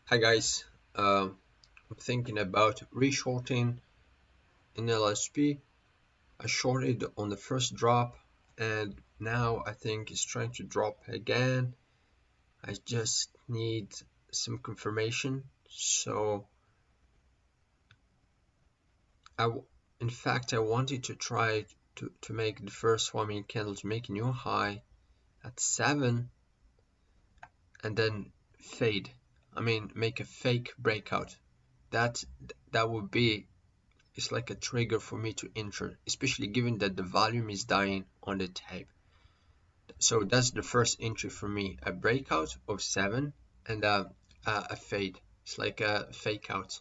Hi guys, I'm thinking about reshorting NLSP. I shorted on the first drop and now I think it's trying to drop again. I just need some confirmation. So in fact, I wanted to try to make the first 1 minute candle to make a new high at 7 and then fade. I mean, make a fake breakout. That that would be It's like a trigger for me to enter, especially given that the volume is dying on the tape. So that's the first entry for me, a breakout of 7 and a fade. It's like a fake out.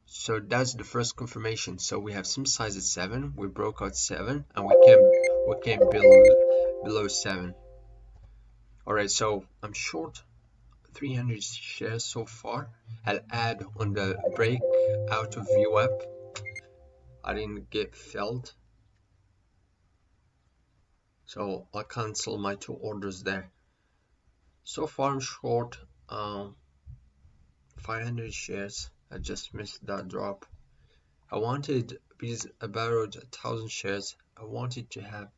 So that's the first confirmation. So we have some size at 7, we broke out 7 and we came below 7. Alright, so I'm short 300 shares so far. I'll add on the break out of VWAP. I didn't get filled, so I'll cancel my 2 orders there. So far I'm short 500 shares. I just missed that drop. I wanted, because I borrowed 1,000 shares, I wanted to have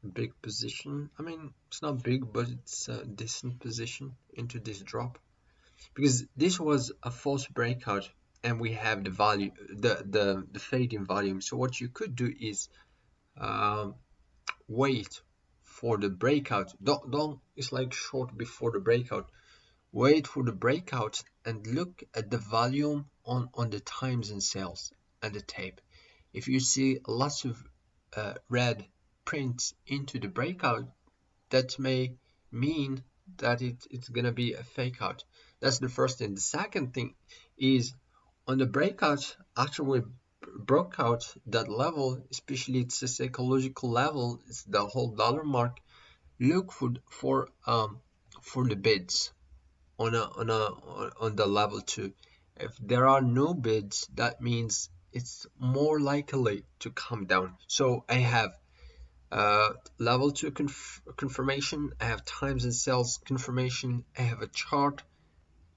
a big position. I mean, it's not big, but it's a decent position into this drop, because this was a false breakout and we have the value, the fading volume. So what you could do is wait for the breakout. Don't it's like short before the breakout. Wait for the breakout and look at the volume on the times and sales and the tape. If you see lots of red prints into the breakout, that may mean that it's gonna be a fake out. That's the first thing. The second thing is, on the breakout, after we broke out that level, especially it's a psychological level, it's the whole dollar mark. Look for the bids on the level 2. If there are no bids, that means it's more likely to come down. So I have level 2 confirmation, I have times and sales confirmation, I have a chart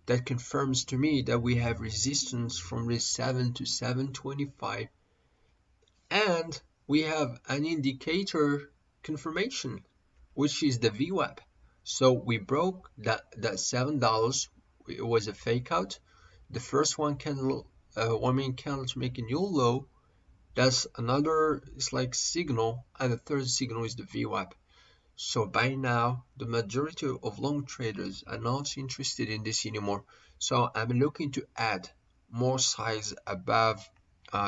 that confirms to me that we have resistance from this 7 to 725, and we have an indicator confirmation, which is the VWAP. So we broke that $7. It was a fake out. The first one candle, 1 minute candle to make a new low. That's another, it's like signal, and the third signal is the VWAP. So by now, the majority of long traders are not interested in this anymore. So I'm looking to add more size above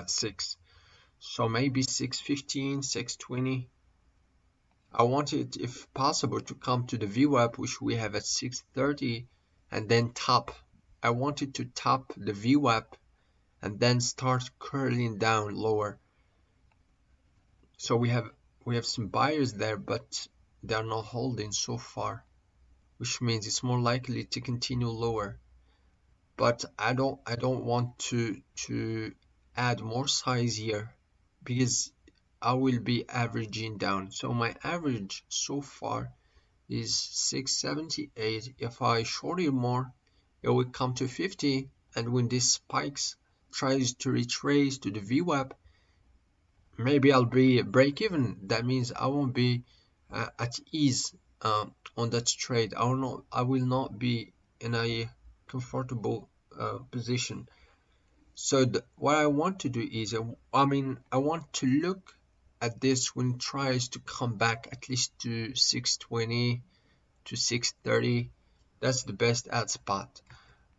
6. So maybe 615, 620. I want it, if possible, to come to the VWAP, which we have at 630, and then top. I want it to top the VWAP and then start curling down lower. So we have some buyers there, but they're not holding so far, which means it's more likely to continue lower. But I don't want to add more size here, because I will be averaging down. So my average so far is 678. If I short it more, it will come to 50, and when this spikes, tries to retrace to the VWAP, maybe I'll be break even. That means I won't be at ease on that trade. I will not be in a comfortable position. So what I want to do is, I want to look at this when it tries to come back at least to 620 to 630. That's the best ad spot.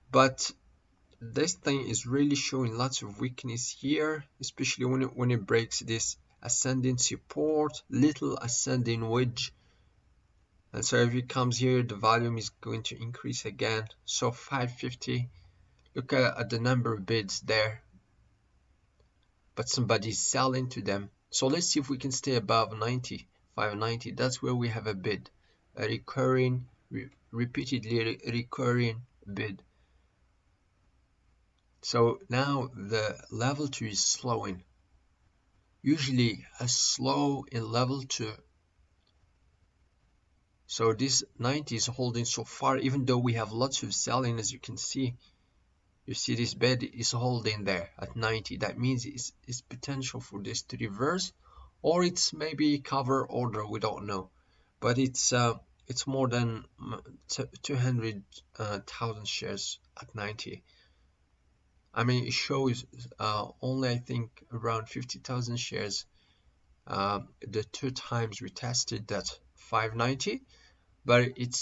But this thing is really showing lots of weakness here, especially when it breaks this ascending support, little ascending wedge. And so if it comes here, the volume is going to increase again. So 550, look at the number of bids there, but somebody's selling to them. So let's see if we can stay above 90, 590. That's where we have a bid, a recurring, repeatedly recurring bid. So now the level 2 is slowing. Usually a slow in level 2 So this 90 is holding so far, even though we have lots of selling, as you can see. You see this bed is holding there at 90. That means it's potential for this to reverse, or it's maybe cover order. We don't know, but it's more than 200,000 shares at 90. I mean, it shows only I think around 50,000 shares. The two times we tested that 590, but it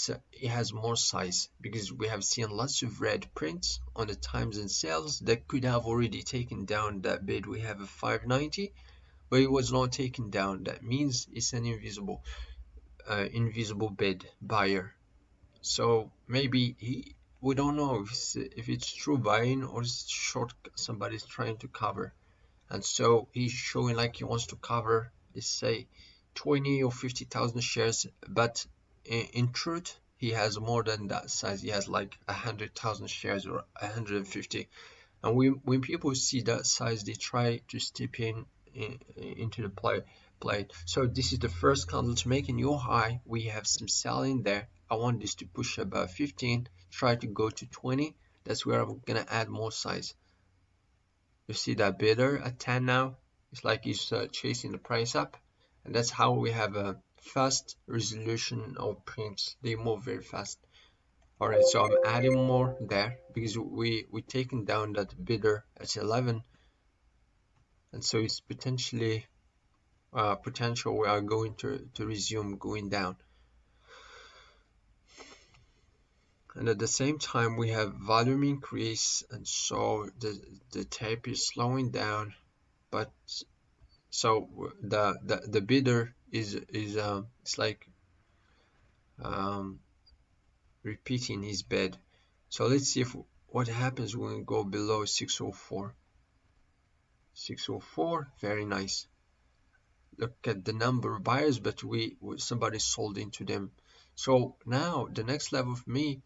has more size because we have seen lots of red prints on the times and sales that could have already taken down that bid. We have a 590, but it was not taken down. That means it's an invisible bid buyer. So maybe we don't know if it's true buying or it's short, somebody's trying to cover. And so he's showing like he wants to cover, let's say, 20 or 50,000 shares, but in truth, he has more than that size. He has like 100,000 shares or 150. And when people see that size, they try to step into the play. So this is the first candle to make a new high. We have some selling there. I want this to push above 15, try to go to 20. That's where I'm gonna add more size. You see that bidder at 10 now? It's like he's chasing the price up. And that's how we have a fast resolution of prints. They move very fast. Alright, so I'm adding more there because we taken down that bidder at 11. And so it's potentially potential we are going to resume going down. And at the same time we have volume increase, and so the tape is slowing down, but so the bidder is it's like um, repeating his bid. So let's see if what happens when we go below 604. 604, very nice. Look at the number of buyers, but somebody sold into them. So now the next level for me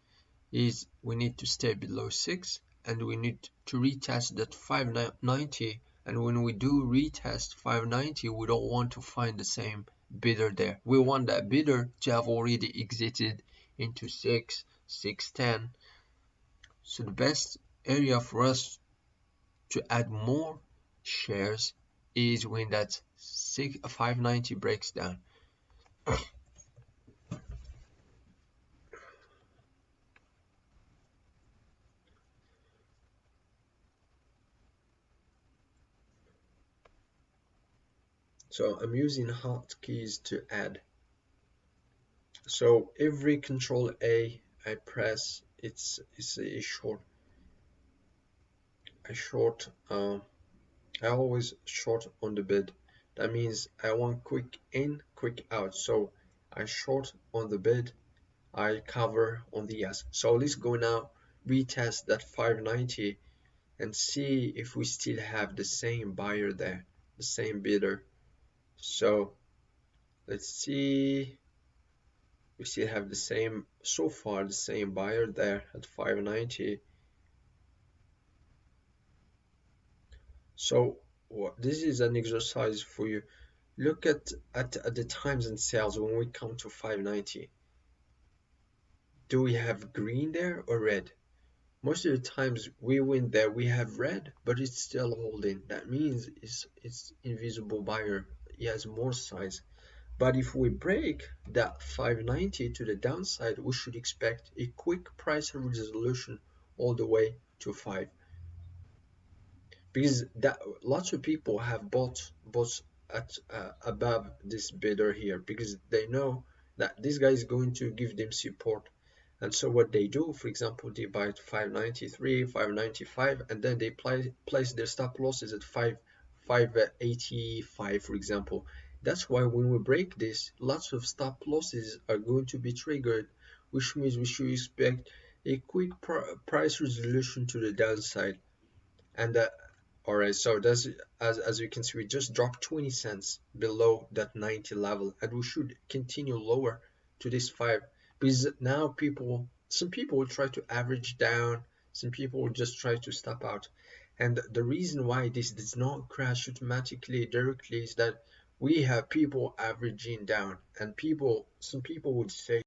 is we need to stay below 6, and we need to retest that 590. And when we do retest 590, we don't want to find the same bidder there. We want that bidder to have already exited into 610. So the best area for us to add more shares is when that 590 breaks down. So I'm using hotkeys to add. So every Control A I press, it's a short. I always short on the bid. That means I want quick in, quick out. So I short on the bid, I cover on the yes. So let's go now, retest that 590 and see if we still have the same buyer there, the same bidder. So let's see. We still have the same, so far the same buyer there at 590. So this is an exercise for you. Look at the times and sales when we come to 590. Do we have green there or red? Most of the times we win there, we have red, but it's still holding. That means it's invisible buyer. He has more size. But if we break that 590 to the downside, we should expect a quick price resolution all the way to 5. Because that lots of people have bought at above this bidder here because they know that this guy is going to give them support. And so what they do, for example, they buy at 593, 595, and then they place their stop losses at 585, for example. That's why when we break this, lots of stop losses are going to be triggered, which means we should expect a quick price resolution to the downside. And all right, so that's as you can see, we just dropped 20 cents below that 90 level, and we should continue lower to this 5, because now some people will try to average down, some people will just try to stop out. And the reason why this does not crash automatically directly is that we have people averaging down, and some people would say